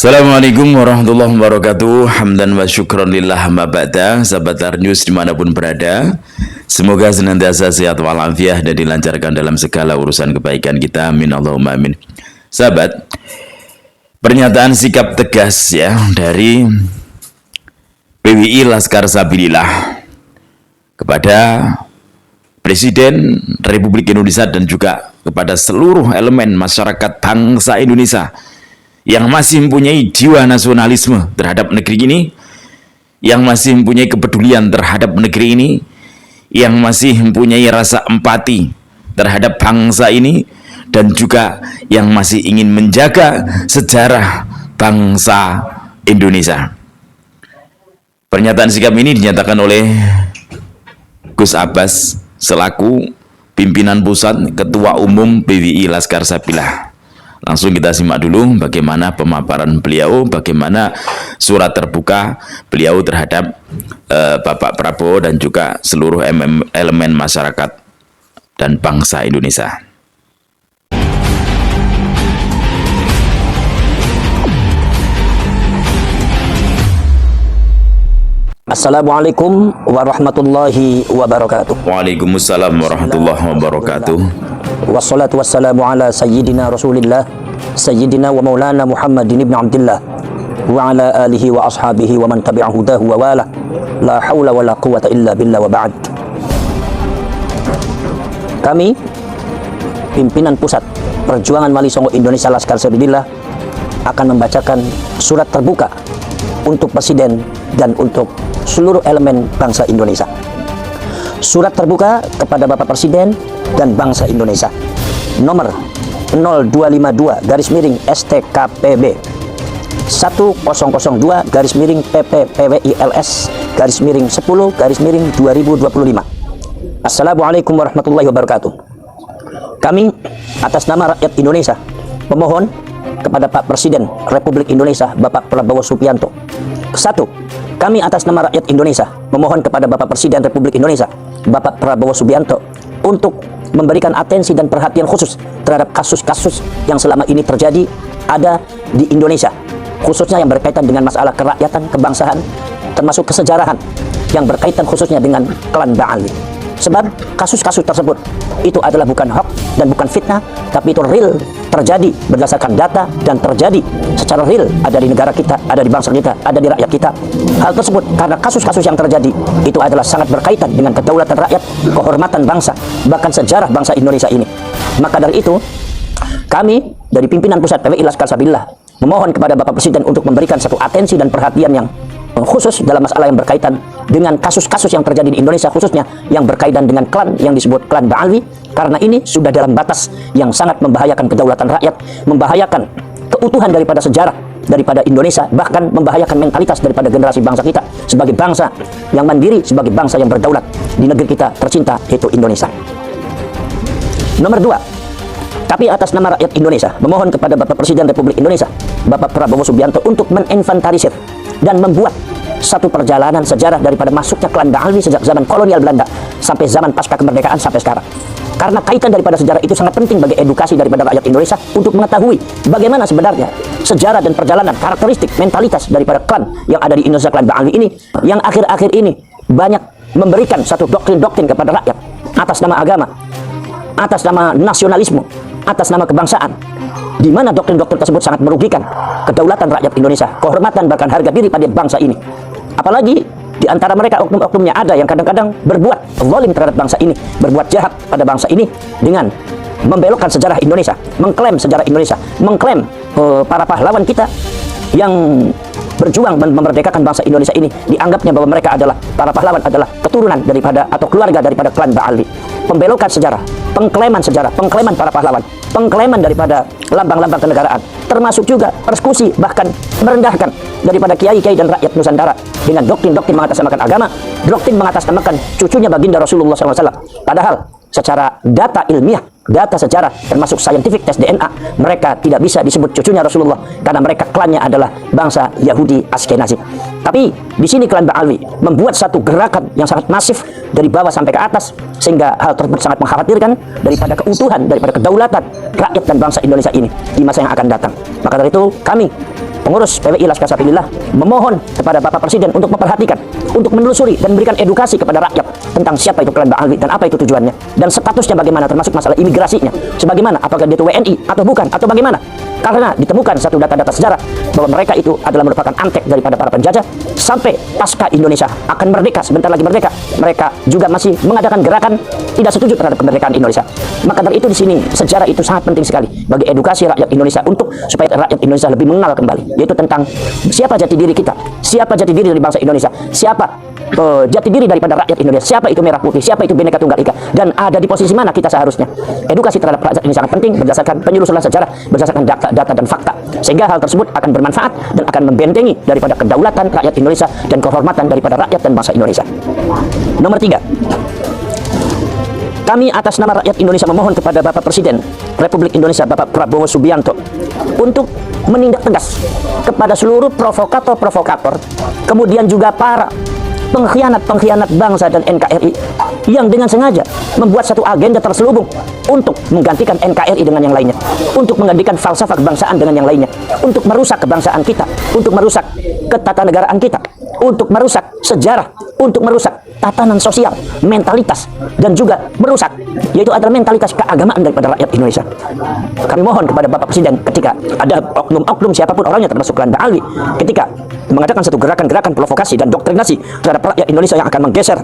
Assalamualaikum warahmatullahi wabarakatuh. Hamdan wa syukran lillah ma ba'da. Sahabat News dimanapun berada, semoga senantiasa sehat walafiat dan dilancarkan dalam segala urusan kebaikan kita. Amin Allahumma amin. Sahabat, pernyataan sikap tegas ya dari PWI Laskar Sabilillah kepada Presiden Republik Indonesia dan juga kepada seluruh elemen masyarakat bangsa Indonesia yang masih mempunyai jiwa nasionalisme terhadap negeri ini, yang masih mempunyai kepedulian terhadap negeri ini, yang masih mempunyai rasa empati terhadap bangsa ini, dan juga yang masih ingin menjaga sejarah bangsa Indonesia. Pernyataan sikap ini dinyatakan oleh Gus Abbas selaku pimpinan pusat Ketua Umum PWI Laskar Sabilillah. Langsung kita simak dulu bagaimana pemaparan beliau, bagaimana surat terbuka beliau terhadap Bapak Prabowo dan juga seluruh elemen masyarakat dan bangsa Indonesia. Assalamualaikum warahmatullahi wabarakatuh. Waalaikumsalam warahmatullahi wabarakatuh. Wassalatu wassalamu ala sayyidina Rasulillah Sayyidina wa maulana Muhammadin ibn Abdillah wa ala alihi wa ashabihi wa man tabi'ahu hudahu wa wala. La hawla wa la quwata illa billah wa ba'd. Kami pimpinan pusat Perjuangan Wali Songo Indonesia Laskar Sabilillah akan membacakan surat terbuka untuk Presiden dan untuk seluruh elemen bangsa Indonesia. Surat terbuka kepada Bapak Presiden dan bangsa Indonesia, nomor 0252/STKPB 10/PPPWILS/10/2025. Assalamualaikum warahmatullahi wabarakatuh. Kami atas nama rakyat Indonesia memohon kepada Pak Presiden Republik Indonesia Bapak Prabowo Subianto. Satu, kami atas nama rakyat Indonesia memohon kepada Bapak Presiden Republik Indonesia Bapak Prabowo Subianto untuk memberikan atensi dan perhatian khusus terhadap kasus-kasus yang selama ini terjadi ada di Indonesia, khususnya yang berkaitan dengan masalah kerakyatan, kebangsaan, termasuk kesejarahan yang berkaitan khususnya dengan klan Ba'ali. Sebab kasus-kasus tersebut itu adalah bukan hoax dan bukan fitnah, tapi itu real, terjadi berdasarkan data dan terjadi secara real, ada di negara kita, ada di bangsa kita, ada di rakyat kita. Hal tersebut karena kasus-kasus yang terjadi itu adalah sangat berkaitan dengan kedaulatan rakyat, kehormatan bangsa, bahkan sejarah bangsa Indonesia ini. Maka dari itu kami dari pimpinan pusat PWI Laskar Sabilillah memohon kepada Bapak Presiden untuk memberikan satu atensi dan perhatian yang khusus dalam masalah yang berkaitan dengan kasus-kasus yang terjadi di Indonesia, khususnya yang berkaitan dengan klan yang disebut klan Ba'alwi, karena ini sudah dalam batas yang sangat membahayakan kedaulatan rakyat, membahayakan keutuhan daripada sejarah daripada Indonesia, bahkan membahayakan mentalitas daripada generasi bangsa kita sebagai bangsa yang mandiri, sebagai bangsa yang berdaulat di negeri kita tercinta, yaitu Indonesia. Nomor dua, tapi atas nama rakyat Indonesia memohon kepada Bapak Presiden Republik Indonesia Bapak Prabowo Subianto untuk meninventarisir dan membuat satu perjalanan sejarah daripada masuknya klan Ba'alwi sejak zaman kolonial Belanda sampai zaman pasca kemerdekaan sampai sekarang. Karena kaitan daripada sejarah itu sangat penting bagi edukasi daripada rakyat Indonesia untuk mengetahui bagaimana sebenarnya sejarah dan perjalanan, karakteristik, mentalitas daripada klan yang ada di Indonesia, klan Ba'alwi ini, yang akhir-akhir ini banyak memberikan satu doktrin-doktrin kepada rakyat atas nama agama, atas nama nasionalisme, atas nama kebangsaan, di mana doktrin-doktrin tersebut sangat merugikan kedaulatan rakyat Indonesia, kehormatan bahkan harga diri pada bangsa ini. Apalagi di antara mereka oknum-oknumnya ada yang kadang-kadang berbuat zalim terhadap bangsa ini, berbuat jahat pada bangsa ini dengan membelokkan sejarah Indonesia, mengklaim sejarah Indonesia, mengklaim para pahlawan kita yang berjuang memerdekakan bangsa Indonesia ini, dianggapnya bahwa mereka adalah para pahlawan, adalah keturunan daripada atau keluarga daripada klan Ba'alwi. Pembelokan sejarah, pengklaiman sejarah, pengklaiman para pahlawan, pengklaiman daripada lambang-lambang kenegaraan, termasuk juga persekusi, bahkan merendahkan daripada kiai-kiai dan rakyat Nusantara dengan doktrin-doktrin mengatasnamakan agama, doktrin mengatasnamakan cucunya baginda Rasulullah SAW. Padahal secara data ilmiah, data sejarah, termasuk scientific test DNA, mereka tidak bisa disebut cucunya Rasulullah karena mereka klannya adalah bangsa Yahudi Askenazi. Tapi di sini klan Ba'alwi membuat satu gerakan yang sangat masif dari bawah sampai ke atas, sehingga hal tersebut sangat mengkhawatirkan daripada keutuhan, daripada kedaulatan rakyat dan bangsa Indonesia ini di masa yang akan datang. Maka dari itu kami pengurus PWI Laskar Sabilillah memohon kepada Bapak Presiden untuk memperhatikan, untuk menelusuri dan memberikan edukasi kepada rakyat tentang siapa itu klan Ba'alwi dan apa itu tujuannya dan statusnya bagaimana, termasuk masalah imigrasinya sebagaimana, apakah dia itu WNI atau bukan atau bagaimana. Karena ditemukan satu data-data sejarah bahwa mereka itu adalah merupakan antek daripada para penjajah sampai pasca Indonesia akan merdeka, sebentar lagi merdeka, mereka juga masih mengadakan gerakan tidak setuju terhadap kemerdekaan Indonesia. Maka dari itu di sini sejarah itu sangat penting sekali bagi edukasi rakyat Indonesia untuk supaya rakyat Indonesia lebih mengenal kembali, yaitu tentang siapa jati diri kita, siapa jati diri dari bangsa Indonesia, siapa jati diri daripada rakyat Indonesia, siapa itu merah putih, siapa itu Bhinneka Tunggal Ika, dan ada di posisi mana kita seharusnya. Edukasi terhadap rakyat ini sangat penting berdasarkan penyusunan sejarah, berdasarkan data dan fakta, sehingga hal tersebut akan bermanfaat dan akan membentengi daripada kedaulatan rakyat Indonesia dan kehormatan daripada rakyat dan bangsa Indonesia. Nomor 3, kami atas nama rakyat Indonesia memohon kepada Bapak Presiden Republik Indonesia Bapak Prabowo Subianto untuk menindak tegas kepada seluruh provokator-provokator, kemudian juga para pengkhianat-pengkhianat bangsa dan NKRI yang dengan sengaja membuat satu agenda terselubung untuk menggantikan NKRI dengan yang lainnya, untuk menggantikan falsafah kebangsaan dengan yang lainnya, untuk merusak kebangsaan kita, untuk merusak ketatanegaraan kita, untuk merusak sejarah, untuk merusak tatanan sosial, mentalitas, dan juga merusak, yaitu adalah mentalitas keagamaan daripada rakyat Indonesia. Kami mohon kepada Bapak Presiden ketika ada oknum-oknum siapapun orangnya termasuk klan Ba'alwi, ketika mengadakan satu gerakan-gerakan provokasi dan doktrinasi terhadap rakyat Indonesia yang akan menggeser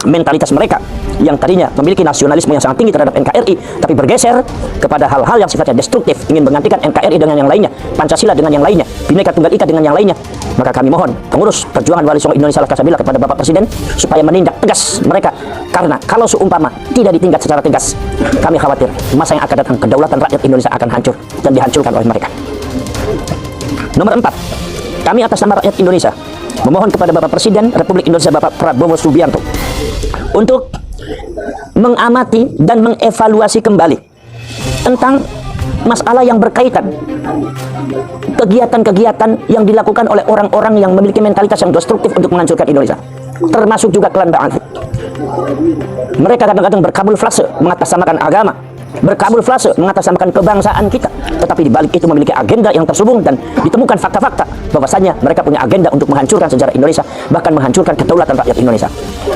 mentalitas mereka yang tadinya memiliki nasionalisme yang sangat tinggi terhadap NKRI, tapi bergeser kepada hal-hal yang sifatnya destruktif, ingin menggantikan NKRI dengan yang lainnya, Pancasila dengan yang lainnya, Bhinneka Tunggal Ika dengan yang lainnya. Maka kami mohon pengurus Perjuangan Wali Songo Indonesia Laskar Sabilillah kepada Bapak Presiden supaya menindak tegas mereka, karena kalau seumpama tidak ditindak secara tegas, kami khawatir masa yang akan datang kedaulatan rakyat Indonesia akan hancur dan dihancurkan oleh mereka. Nomor 4, kami atas nama rakyat Indonesia memohon kepada Bapak Presiden Republik Indonesia Bapak Prabowo Subianto untuk mengamati dan mengevaluasi kembali tentang masalah yang berkaitan kegiatan-kegiatan yang dilakukan oleh orang-orang yang memiliki mentalitas yang destruktif untuk menghancurkan Indonesia, termasuk juga klan Ba'alwi. Mereka kadang-kadang berkamuflase mengatasnamakan agama, berkamuflase mengatasnamakan kebangsaan kita, tetapi di balik itu memiliki agenda yang terselubung dan ditemukan fakta-fakta bahwasanya mereka punya agenda untuk menghancurkan sejarah Indonesia, bahkan menghancurkan kedaulatan rakyat Indonesia.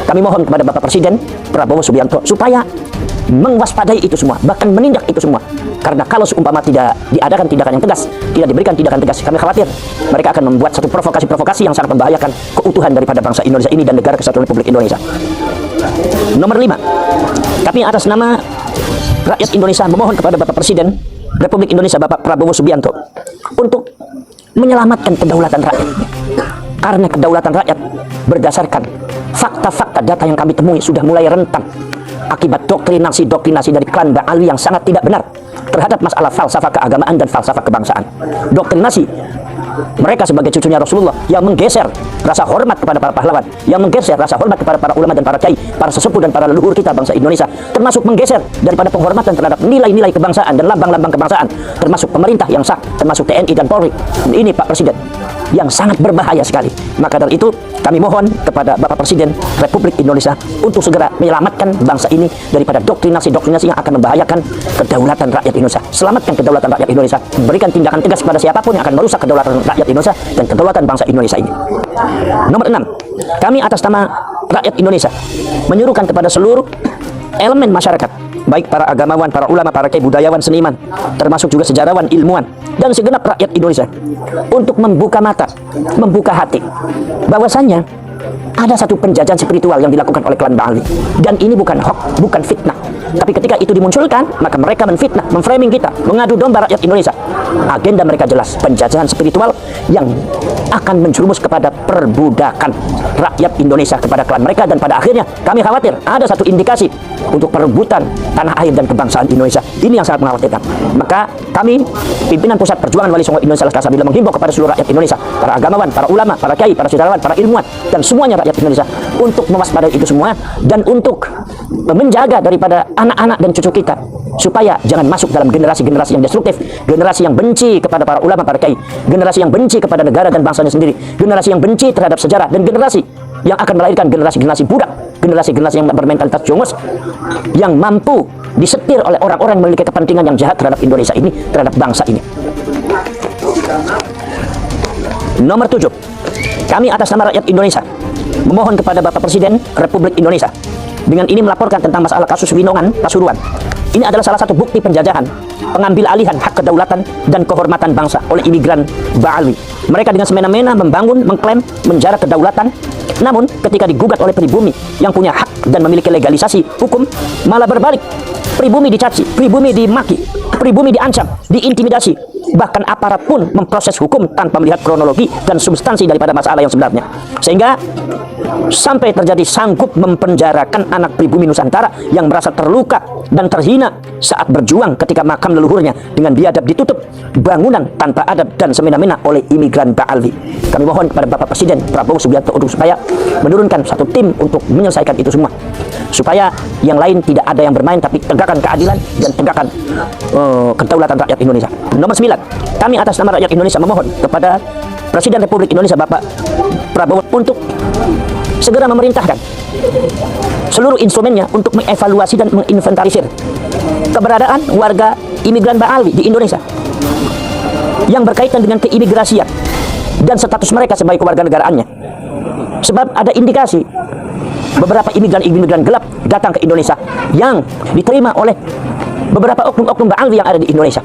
Kami mohon kepada Bapak Presiden Prabowo Subianto supaya mewaspadai itu semua, bahkan menindak itu semua. Karena kalau seumpama tidak diadakan tindakan yang tegas, tidak diberikan tindakan tegas, kami khawatir mereka akan membuat satu provokasi-provokasi yang sangat membahayakan keutuhan daripada bangsa Indonesia ini dan negara kesatuan Republik Indonesia. Nomor 5, kami atas nama rakyat Indonesia memohon kepada Bapak Presiden Republik Indonesia Bapak Prabowo Subianto untuk menyelamatkan kedaulatan rakyat. Karena kedaulatan rakyat berdasarkan fakta-fakta data yang kami temui sudah mulai rentan akibat doktrinasi dari klan Ba'alwi yang sangat tidak benar terhadap masalah falsafah keagamaan dan falsafah kebangsaan. Doktrinasi mereka sebagai cucunya Rasulullah yang menggeser rasa hormat kepada para pahlawan, yang menggeser rasa hormat kepada para ulama dan para kiai, para sesepuh dan para leluhur kita bangsa Indonesia, termasuk menggeser daripada penghormatan terhadap nilai-nilai kebangsaan dan lambang-lambang kebangsaan, termasuk pemerintah yang sah, termasuk TNI dan Polri. Ini Pak Presiden yang sangat berbahaya sekali. Maka dari itu kami mohon kepada Bapak Presiden Republik Indonesia untuk segera menyelamatkan bangsa ini daripada doktrinasi-doktrinasi yang akan membahayakan kedaulatan rakyat Indonesia. Selamatkan kedaulatan rakyat Indonesia, berikan tindakan tegas kepada siapapun yang akan merusak kedaulatan rakyat Indonesia dan kedaulatan bangsa Indonesia ini. Nomor 6, kami atas nama rakyat Indonesia menyuruhkan kepada seluruh elemen masyarakat, baik para agamawan, para ulama, para kiai, budayawan, seniman, termasuk juga sejarawan, ilmuwan, dan segenap rakyat Indonesia untuk membuka mata, membuka hati, bahwasannya ada satu penjajahan spiritual yang dilakukan oleh klan Ba'alwi, dan ini bukan hoax, bukan fitnah. Tapi ketika itu dimunculkan, maka mereka menfitnah, memframing kita, mengadu domba rakyat Indonesia. Agenda mereka jelas, penjajahan spiritual yang akan menjerumus kepada perbudakan rakyat Indonesia kepada klan mereka, dan pada akhirnya kami khawatir ada satu indikasi untuk perebutan tanah air dan kebangsaan Indonesia. Ini yang sangat mengkhawatirkan. Maka kami, pimpinan Pusat Perjuangan Wali Songo Indonesia Laskar Sabilillah, menghimbau kepada seluruh rakyat Indonesia, para agamawan, para ulama, para kiai, para sejarawan, para ilmuwan, dan semuanya rakyat Indonesia untuk mewaspadai itu semua dan untuk menjaga daripada anak-anak dan cucu kita supaya jangan masuk dalam generasi-generasi yang destruktif, generasi yang benci kepada para ulama, para kiai, generasi yang benci kepada negara dan bangsanya sendiri, generasi yang benci terhadap sejarah, dan generasi yang akan melahirkan generasi-generasi budak, generasi-generasi yang bermentalitas jongos, yang mampu disetir oleh orang-orang yang memiliki kepentingan yang jahat terhadap Indonesia ini, terhadap bangsa ini. Nomor 7, kami atas nama rakyat Indonesia memohon kepada Bapak Presiden Republik Indonesia dengan ini melaporkan tentang masalah kasus Winongan Pasuruan. Ini adalah salah satu bukti penjajahan, pengambil alihan hak kedaulatan dan kehormatan bangsa oleh imigran Ba'alwi. Mereka dengan semena-mena membangun, mengklaim, menjara kedaulatan. Namun ketika digugat oleh pribumi yang punya hak dan memiliki legalisasi hukum, malah berbalik. Pribumi dicaci, pribumi dimaki, pribumi diancam, diintimidasi. Bahkan aparat pun memproses hukum tanpa melihat kronologi dan substansi daripada masalah yang sebenarnya. Sehingga sampai terjadi sanggup mempenjarakan anak pribumi Nusantara yang merasa terluka dan terhina saat berjuang ketika makam leluhurnya dengan biadab ditutup bangunan tanpa adab dan semena-mena oleh imigran Ba'alwi. Kami mohon kepada Bapak Presiden Prabowo Subianto untuk supaya menurunkan satu tim untuk menyelesaikan itu semua, supaya yang lain tidak ada yang bermain, tapi tegakkan keadilan dan tegakkan kedaulatan rakyat Indonesia. Nomor 9, kami atas nama rakyat Indonesia memohon kepada Presiden Republik Indonesia Bapak Prabowo untuk segera memerintahkan seluruh instrumennya untuk mengevaluasi dan menginventarisir keberadaan warga imigran Ba'alwi di Indonesia yang berkaitan dengan keimigrasian dan status mereka sebagai kewarganegaraannya. Sebab ada indikasi beberapa imigran gelap datang ke Indonesia yang diterima oleh beberapa oknum-oknum Ba'alwi yang ada di Indonesia.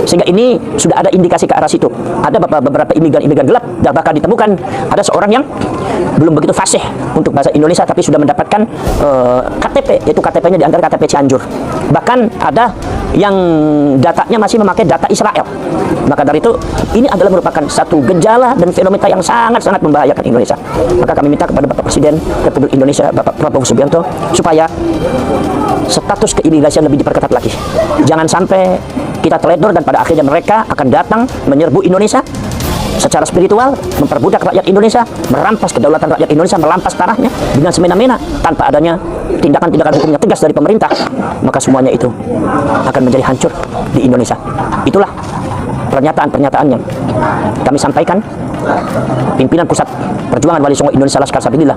Sehingga ini sudah ada indikasi ke arah situ. Ada beberapa imigran gelap, dan bahkan ditemukan ada seorang yang belum begitu fasih untuk bahasa Indonesia tapi sudah mendapatkan KTP, yaitu KTP-nya di antara KTP Cianjur. Bahkan ada yang datanya masih memakai data Israel. Maka dari itu, ini adalah merupakan satu gejala dan fenomena yang sangat-sangat membahayakan Indonesia. Maka kami minta kepada Bapak Presiden Republik Indonesia Bapak Prabowo Subianto supaya status keimigrasian lebih diperketat lagi. Jangan sampai kita teledor dan pada akhirnya mereka akan datang menyerbu Indonesia secara spiritual, memperbudak rakyat Indonesia, merampas kedaulatan rakyat Indonesia, merampas tanahnya dengan semena-mena tanpa adanya tindakan-tindakan hukum yang tegas dari pemerintah. Maka semuanya itu akan menjadi hancur di Indonesia. Itulah pernyataan-pernyataan yang kami sampaikan pimpinan Pusat Perjuangan Wali Songo Indonesia Laskar Sabilillah.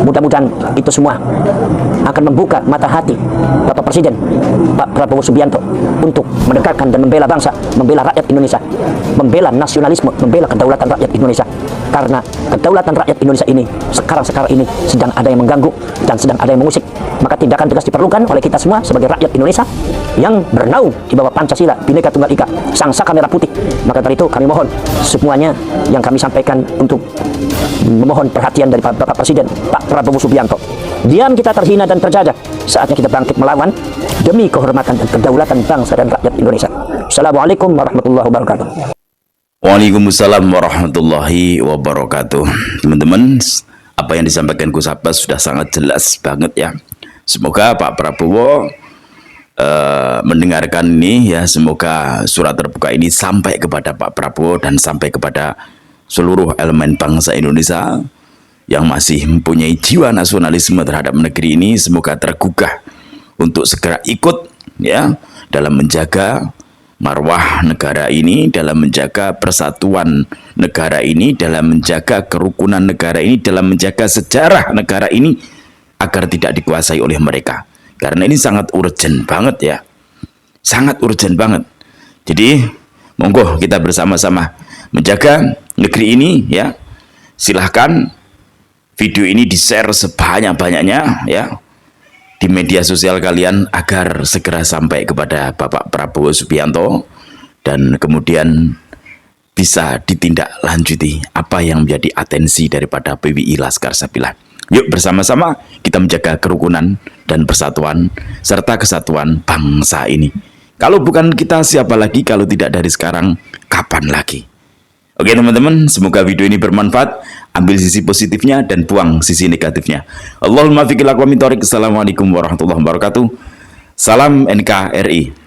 Mudah-mudahan itu semua akan membuka mata hati Bapak Presiden Pak Prabowo Subianto untuk mendekatkan dan membela bangsa, membela rakyat Indonesia, membela nasionalisme, membela kedaulatan rakyat Indonesia. Karena kedaulatan rakyat Indonesia ini sekarang ini sedang ada yang mengganggu dan sedang ada yang mengusik. Maka tindakan tegas diperlukan oleh kita semua sebagai rakyat Indonesia yang bernaung di bawah Pancasila, Bhinneka Tunggal Ika, Sang Saka Merah Putih. Maka dari itu kami mohon semuanya yang kami sampaikan untuk memohon perhatian dari Bapak Presiden Pak Prabowo Subianto. Diam kita terhina dan terjajah, saatnya kita bangkit melawan demi kehormatan dan kedaulatan bangsa dan rakyat Indonesia. Assalamualaikum warahmatullahi wabarakatuh. Waalaikumsalam warahmatullahi wabarakatuh. Teman-teman, apa yang disampaikan Gus Abbas sudah sangat jelas banget ya. Semoga Pak Prabowo mendengarkan ini ya. Semoga surat terbuka ini sampai kepada Pak Prabowo dan sampai kepada seluruh elemen bangsa Indonesia yang masih mempunyai jiwa nasionalisme terhadap negeri ini. Semoga tergugah untuk segera ikut ya dalam menjaga marwah negara ini, dalam menjaga persatuan negara ini, dalam menjaga kerukunan negara ini, dalam menjaga sejarah negara ini agar tidak dikuasai oleh mereka. Karena ini sangat urgent banget ya. Sangat urgent banget. Jadi, monggo kita bersama-sama menjaga negeri ini ya. Silahkan video ini di-share sebanyak-banyaknya ya di media sosial kalian agar segera sampai kepada Bapak Prabowo Subianto dan kemudian bisa ditindaklanjuti apa yang menjadi atensi daripada PWI Laskar Sabilillah. Yuk bersama-sama kita menjaga kerukunan dan persatuan serta kesatuan bangsa ini. Kalau bukan kita siapa lagi, kalau tidak dari sekarang kapan lagi? Oke teman-teman, semoga video ini bermanfaat. Ambil sisi positifnya dan buang sisi negatifnya. Allahumma fiqil aqwa min thoriq. Assalamualaikum warahmatullahi wabarakatuh. Salam NKRI.